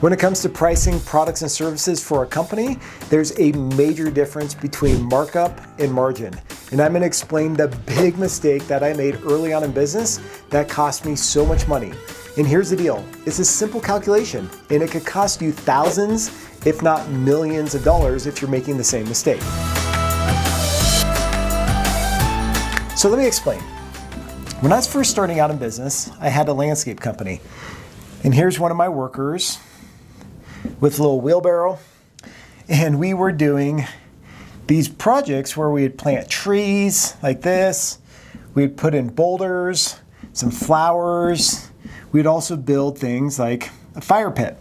When it comes to pricing products and services for a company, there's a major difference between markup and margin. And I'm going to explain the big mistake that I made early on in business that cost me so much money. And here's the deal. It's a simple calculation, and it could cost you thousands, if not millions of dollars if you're making the same mistake. So let me explain. When I was first starting out in business, I had a landscape company. And here's one of my workers with a little wheelbarrow, and we were doing these projects where we would plant trees like this, we'd put in boulders, some flowers, we'd also build things like a fire pit.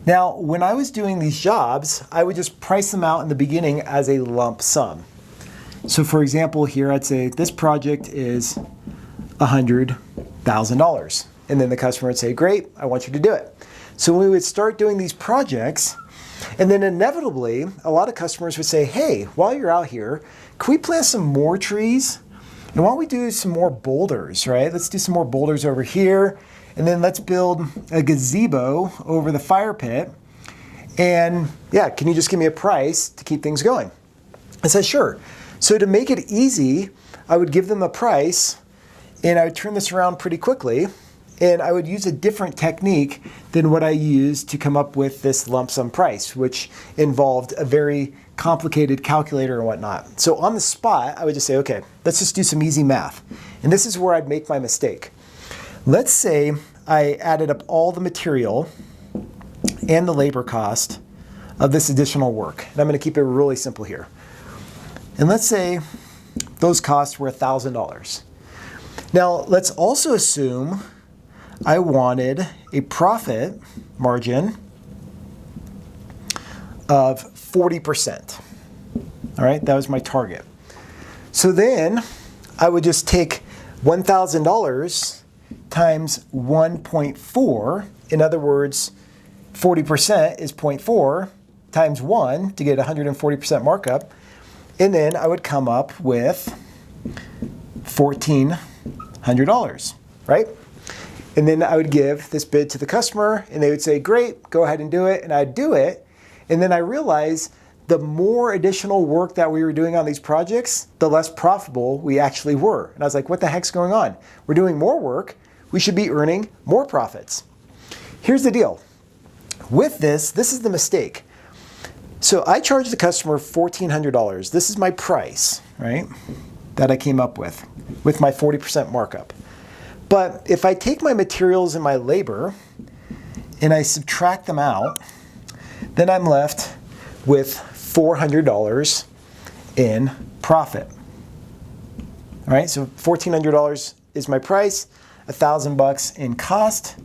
Now, when I was doing these jobs, I would just price them out in the beginning as a lump sum. So for example, here I'd say this project is $100,000. And then the customer would say, great, I want you to do it. So we would start doing these projects, and then inevitably, a lot of customers would say, hey, while you're out here, can we plant some more trees? And why don't we do some more boulders, right? Let's do some more boulders over here, and then let's build a gazebo over the fire pit. And yeah, can you just give me a price to keep things going? I said, sure. So to make it easy, I would give them a price, and I would turn this around pretty quickly. And I would use a different technique than what I used to come up with this lump sum price, which involved a very complicated calculator and whatnot. So on the spot, I would just say, okay, let's just do some easy math. And this is where I'd make my mistake. Let's say I added up all the material and the labor cost of this additional work. And I'm going to keep it really simple here. And let's say those costs were $1,000. Now, let's also assume I wanted a profit margin of 40%. All right, that was my target. So then I would just take $1,000 times 1.4. In other words, 40% is 0.4 times 1 to get 140% markup. And then I would come up with $1,400, right? And then I would give this bid to the customer, and they would say, great, go ahead and do it. And I'd do it. And then I realized the more additional work that we were doing on these projects, the less profitable we actually were. And I was like, what the heck's going on? We're doing more work. We should be earning more profits. Here's the deal. With this is the mistake. So I charged the customer $1,400. This is my price, right, that I came up with my 40% markup. But if I take my materials and my labor and I subtract them out, then I'm left with $400 in profit. All right, so $1,400 is my price, $1,000 in cost,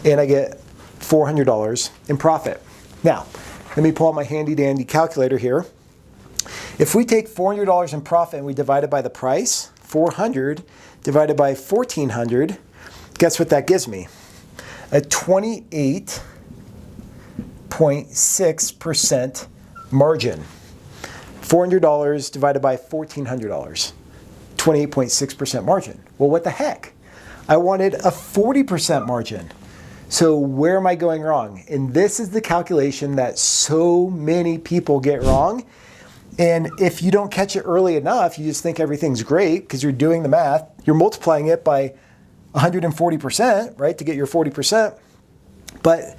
and I get $400 in profit. Now, let me pull out my handy dandy calculator here. If we take $400 in profit and we divide it by the price, 400 divided by 1,400, guess what that gives me? A 28.6% margin. $400 divided by $1,400, 28.6% margin. Well, what the heck? I wanted a 40% margin. So where am I going wrong? And this is the calculation that so many people get wrong. And if you don't catch it early enough, you just think everything's great because you're doing the math. You're multiplying it by 140%, right, to get your 40%. But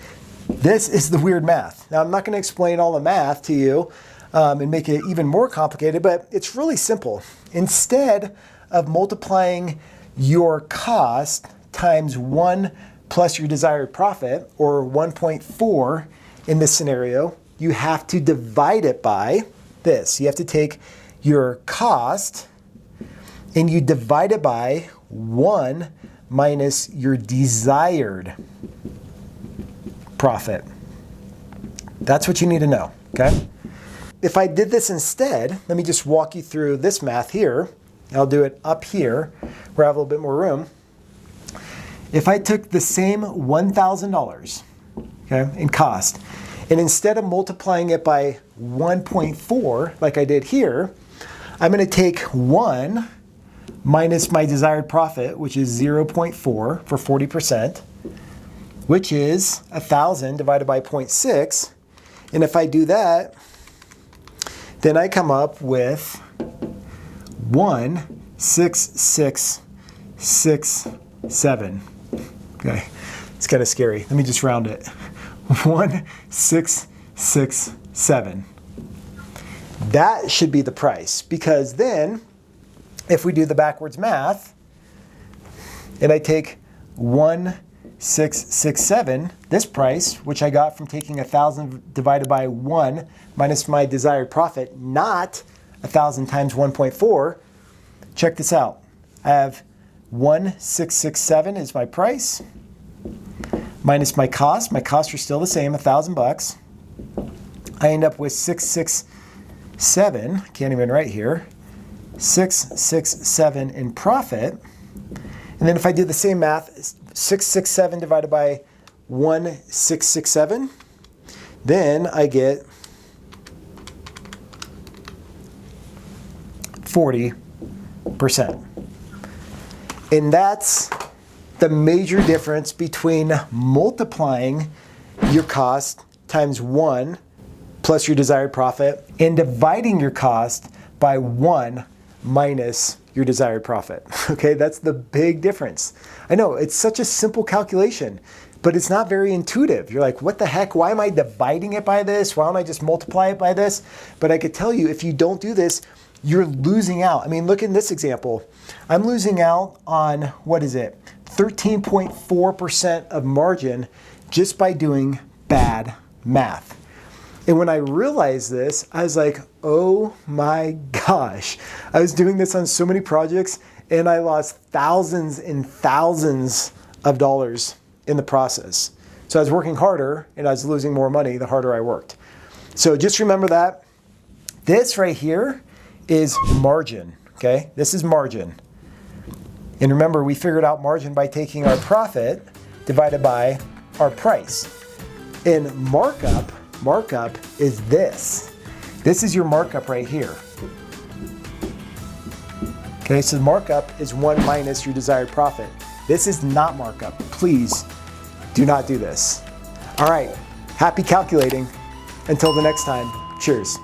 this is the weird math. Now, I'm not going to explain all the math to you and make it even more complicated, but it's really simple. Instead of multiplying your cost times 1 plus your desired profit, or 1.4 in this scenario, you have to divide it by this. You have to take your cost and you divide it by 1 minus your desired profit. That's what you need to know, okay? If I did this instead, let me just walk you through this math here. I'll do it up here where I have a little bit more room. If I took the same $1,000, okay, in cost, and instead of multiplying it by 1.4 like I did here, I'm going to take 1 minus my desired profit, which is 0.4 for 40%, which is 1,000 divided by 0.6. And if I do that, then I come up with 16667. Okay, it's kind of scary. Let me just round it. 1667. That should be the price, because then if we do the backwards math and I take 1667, this price, which I got from taking 1,000 divided by 1 minus my desired profit, not 1,000 times 1.4, check this out. I have 1667 is my price minus my cost. My costs are still the same, $1,000. I end up with 667, can't even write here, 667 in profit. And then if I do the same math, 667 divided by 1667, then I get 40%. And that's the major difference between multiplying your cost times 1 plus your desired profit and dividing your cost by 1 minus your desired profit. Okay, that's the big difference. I know it's such a simple calculation, but it's not very intuitive. You're like, what the heck? Why am I dividing it by this? Why don't I just multiply it by this? But I could tell you, if you don't do this, you're losing out. I mean, look in this example. I'm losing out on, what is it? 13.4% of margin just by doing bad math. And when I realized this, I was like, oh my gosh. I was doing this on so many projects and I lost thousands and thousands of dollars in the process. So I was working harder and I was losing more money the harder I worked. So just remember that. This right here is margin, okay? This is margin. And remember, we figured out margin by taking our profit divided by our price. And markup is this. This is your markup right here. Okay, so markup is 1 minus your desired profit. This is not markup. Please do not do this. All right, happy calculating. Until the next time, cheers.